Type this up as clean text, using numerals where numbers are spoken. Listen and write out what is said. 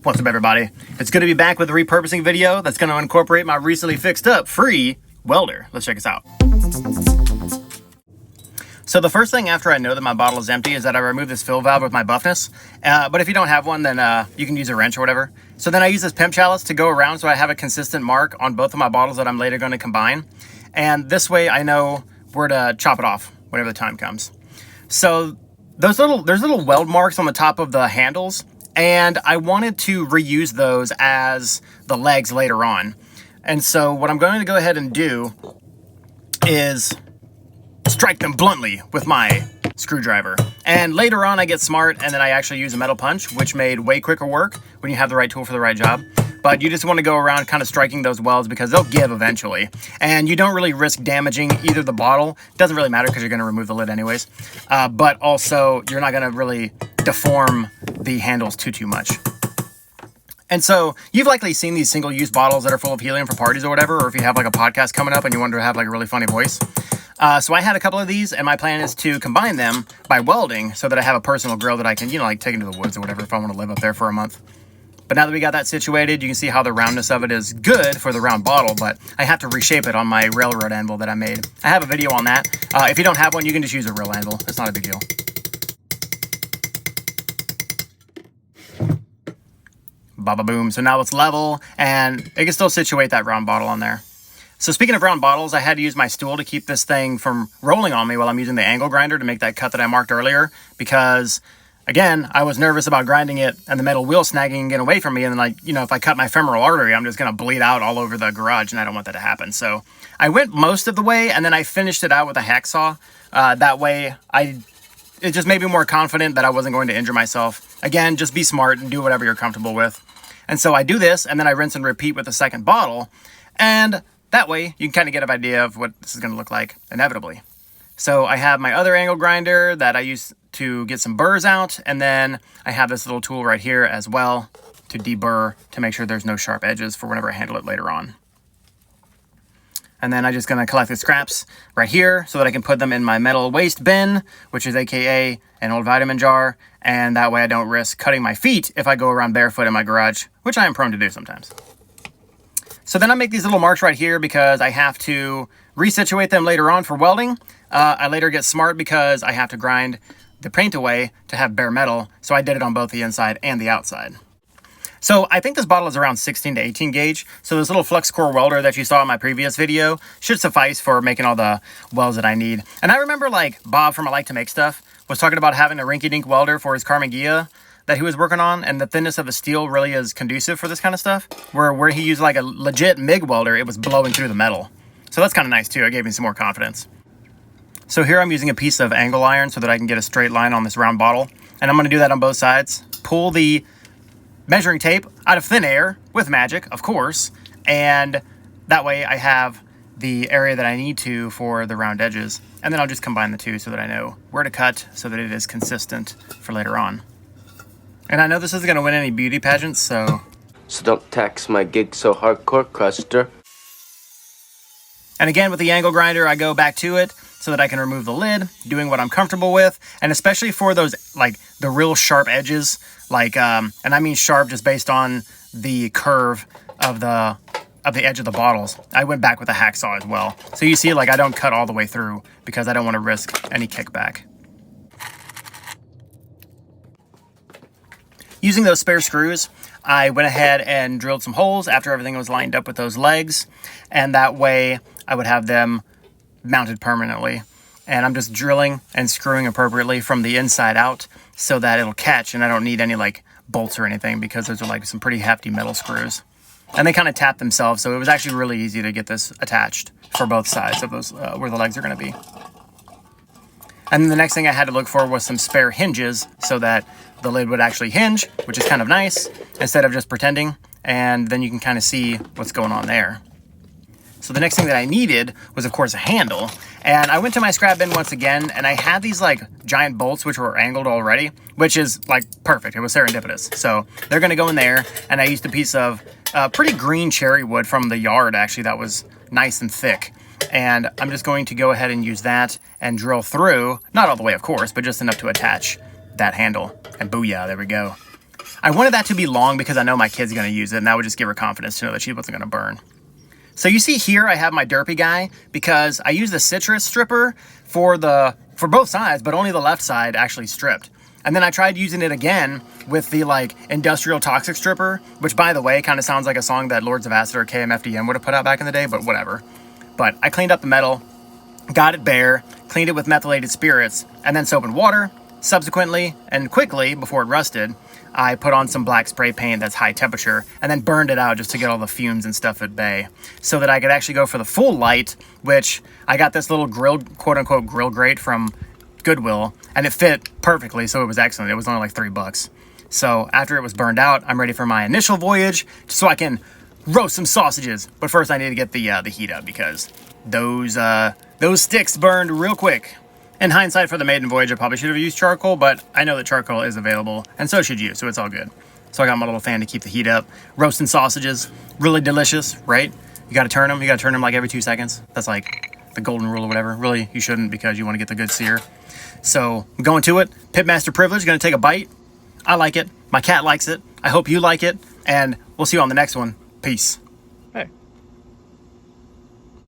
What's up, everybody? It's going to be back with a repurposing video that's going to incorporate my recently fixed up free welder. Let's check this out. So the first thing after I know that my bottle is empty is that I remove this fill valve with my buffness. But if you don't have one, then you can use a wrench or whatever. So then I use this pimp chalice to go around so I have a consistent mark on both of my bottles that I'm later going to combine. And this way I know where to chop it off whenever the time comes. So there's little weld marks on the top of the handles, and I wanted to reuse those as the legs later on. And so what I'm going to go ahead and do is strike them bluntly with my screwdriver. And later on I get smart and then I actually use a metal punch, which made way quicker work when you have the right tool for the right job. But you just want to go around kind of striking those welds because they'll give eventually. And you don't really risk damaging either the bottle. Doesn't really matter because you're going to remove the lid anyways. But also you're not going to really deform the handles too much. And so you've likely seen these single-use bottles that are full of helium for parties or whatever, or if you have like a podcast coming up and you want to have like a really funny voice. So I had a couple of these, and my plan is to combine them by welding so that I have a personal grill that I can, like take into the woods or whatever if I want to live up there for a month. But now that we got that situated, you can see how the roundness of it is good for the round bottle, but I have to reshape it on my railroad anvil that I made. I have a video on that. If you don't have one, you can just use a real anvil. It's not a big deal. Baba boom. So now it's level, and it can still situate that round bottle on there. So speaking of round bottles, I had to use my stool to keep this thing from rolling on me while I'm using the angle grinder to make that cut that I marked earlier, because again, I was nervous about grinding it and the metal wheel snagging and getting away from me. And then if I cut my femoral artery, I'm just going to bleed out all over the garage, and I don't want that to happen. So I went most of the way, and then I finished it out with a hacksaw. That way it just made me more confident that I wasn't going to injure myself. Again, just be smart and do whatever you're comfortable with. And so I do this, and then I rinse and repeat with the second bottle. And that way you can kind of get an idea of what this is going to look like inevitably. So I have my other angle grinder that I use to get some burrs out, and then I have this little tool right here as well to deburr to make sure there's no sharp edges for whenever I handle it later on. And then I'm just going to collect the scraps right here so that I can put them in my metal waste bin, which is AKA an old vitamin jar, and that way I don't risk cutting my feet if I go around barefoot in my garage, which I am prone to do sometimes. So then I make these little marks right here because I have to resituate them later on for welding. I later get smart because I have to grind the paint away to have bare metal, so I did it on both the inside and the outside. So I think this bottle is around 16 to 18 gauge, so this little fluxcore welder that you saw in my previous video should suffice for making all the welds that I need. And I remember Bob from I Like to Make Stuff was talking about having a rinky-dink welder for his Carmagia that he was working on, and the thinness of the steel really is conducive for this kind of stuff, where he used like a legit MIG welder, it was blowing through the metal. So that's kind of nice too. It gave me some more confidence. So here I'm using a piece of angle iron so that I can get a straight line on this round bottle, and I'm going to do that on both sides. Pull the measuring tape out of thin air with magic, of course, and that way I have the area that I need to for the round edges, and then I'll just combine the two so that I know where to cut so that it is consistent for later on. And I know this isn't going to win any beauty pageants, so don't tax my gig so hardcore, Custer. And again, with the angle grinder, I go back to it so that I can remove the lid, doing what I'm comfortable with, and especially for those, the real sharp edges, and I mean sharp just based on the curve of the edge of the bottles. I went back with a hacksaw as well. So you see, I don't cut all the way through because I don't want to risk any kickback. Using those spare screws, I went ahead and drilled some holes after everything was lined up with those legs, and that way I would have them mounted permanently. And I'm just drilling and screwing appropriately from the inside out so that it'll catch, and I don't need any bolts or anything because those are some pretty hefty metal screws. And they kind of tap themselves, so it was actually really easy to get this attached for both sides of those where the legs are going to be. And then the next thing I had to look for was some spare hinges so that the lid would actually hinge, which is kind of nice, instead of just pretending, and then you can kind of see what's going on there. So the next thing that I needed was, of course, a handle. And I went to my scrap bin once again, and I had these giant bolts which were angled already, which is perfect. It was serendipitous. So they're going to go in there, and I used a piece of pretty green cherry wood from the yard, actually, that was nice and thick. And I'm just going to go ahead and use that and drill through, not all the way, of course, but just enough to attach that handle. And booyah, there we go. I wanted that to be long because I know my kid's going to use it, and that would just give her confidence to know that she wasn't going to burn. So you see here I have my derpy guy because I use the citrus stripper for both sides, but only the left side actually stripped. And then I tried using it again with the like industrial toxic stripper, which by the way kind of sounds like a song that Lords of Acid or KMFDM would have put out back in the day, but whatever. But I cleaned up the metal, got it bare, cleaned it with methylated spirits, and then soap and water. Subsequently and quickly, before it rusted, I put on some black spray paint that's high temperature and then burned it out just to get all the fumes and stuff at bay so that I could actually go for the full light, which I got this little grill, quote unquote grill grate from Goodwill, and it fit perfectly, so it was excellent. It was only like $3. So after it was burned out, I'm ready for my initial voyage so I can roast some sausages. But first I need to get the heat up because those sticks burned real quick. In hindsight, for the maiden voyage, I probably should have used charcoal, but I know that charcoal is available, and so should you, so it's all good. So I got my little fan to keep the heat up. Roasting sausages, really delicious, right? You gotta turn them like every 2 seconds. That's like the golden rule or whatever. Really, you shouldn't because you wanna get the good sear. So, I'm going to it. Pitmaster Privilege, gonna take a bite. I like it. My cat likes it. I hope you like it, and we'll see you on the next one. Peace.